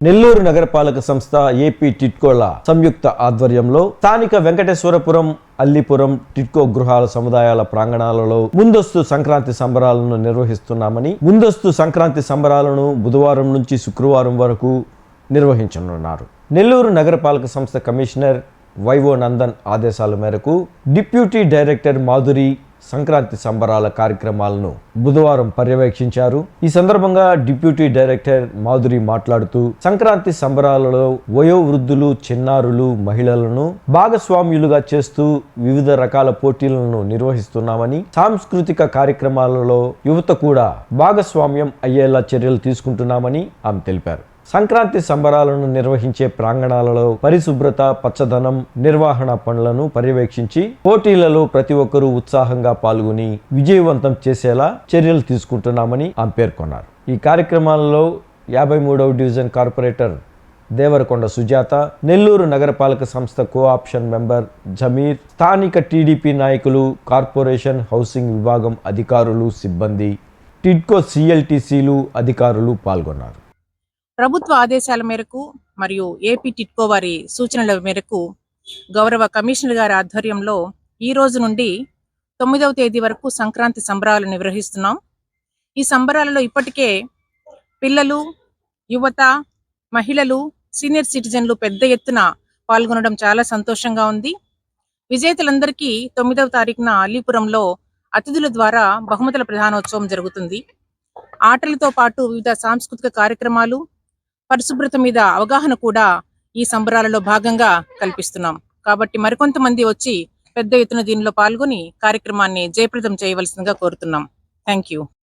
నెల్లూరు నగరపాలక సంస్థ ఏపీ టిడ్కోల సంయుక్త ఆధ్వర్యంలో స్థానిక వెంకటేశ్వరపురం అల్లిపురం టిడ్కో గృహాల సముదాయాల ప్రాంగణాలలో ముందస్తు సంక్రాంతి సంబరాలను నిర్వహిస్తున్నామని, ముందస్తు సంక్రాంతి సంబరాలను బుధవారం నుంచి శుక్రవారం వరకు నిర్వహించనున్నారు. నెల్లూరు నగరపాలక సంస్థ కమిషనర్ వైవో నందన్ ఆదేశాల మేరకు డిప్యూటీ డైరెక్టర్ మాధురి సంక్రాంతి సంబరాల కార్యక్రమాలను బుధవారం పర్యవేక్షించారు. ఈ సందర్భంగా డిప్యూటీ డైరెక్టర్ మాధురి మాట్లాడుతూ, సంక్రాంతి సంబరాలలో వయోవృద్ధులు, చిన్నారులు, మహిళలను భాగస్వామ్యులుగా చేస్తూ వివిధ రకాల పోటీలను నిర్వహిస్తున్నామని, సాంస్కృతిక కార్యక్రమాలలో యువత కూడా భాగస్వామ్యం అయ్యేలా చర్యలు తీసుకుంటున్నామని ఆమె తెలిపారు. సంక్రాంతి సంబరాలను నిర్వహించే ప్రాంగణాలలో పరిశుభ్రత, పచ్చదనం, నిర్వహణ పనులను పర్యవేక్షించి పోటీలలో ప్రతి ఒక్కరూ ఉత్సాహంగా పాల్గొని విజయవంతం చేసేలా చర్యలు తీసుకుంటున్నామని ఆమె పేర్కొన్నారు. ఈ కార్యక్రమాలలో 53వ డివిజన్ కార్పొరేటర్ దేవరకొండ సుజాత, నెల్లూరు నగరపాలక సంస్థ కోఆప్షన్ మెంబర్ జమీర్, స్థానిక టీడీపీ నాయకులు, కార్పొరేషన్ హౌసింగ్ విభాగం అధికారులు, సిబ్బంది, టిడ్కో సిఎల్టీసీలు అధికారులు పాల్గొన్నారు. ప్రభుత్వ ఆదేశాల మేరకు మరియు ఏపీ టిడ్కో వారి సూచనల మేరకు గౌరవ కమిషనర్ గారి ఆధ్వర్యంలో ఈ రోజు నుండి 9వ తేదీ వరకు సంక్రాంతి సంబరాలు నిర్వహిస్తున్నాం. ఈ సంబరాలలో ఇప్పటికే పిల్లలు, యువత, మహిళలు, సీనియర్ సిటిజన్లు పెద్ద ఎత్తున పాల్గొనడం చాలా సంతోషంగా ఉంది. విజేతలందరికీ 9వ తారీఖున అలీపురంలో అతిథుల ద్వారా బహుమతుల ప్రధానోత్సవం జరుగుతుంది. ఆటలతో పాటు వివిధ సాంస్కృతిక కార్యక్రమాలు, పరిశుభ్రత మీద అవగాహన కూడా ఈ సంబరాలలో భాగంగా కల్పిస్తున్నాం. కాబట్టి మరికొంతమంది వచ్చి పెద్ద ఎత్తున దీనిలో పాల్గొని కార్యక్రమాన్ని జయప్రదం చేయవలసిందిగా కోరుతున్నాం. Thank you.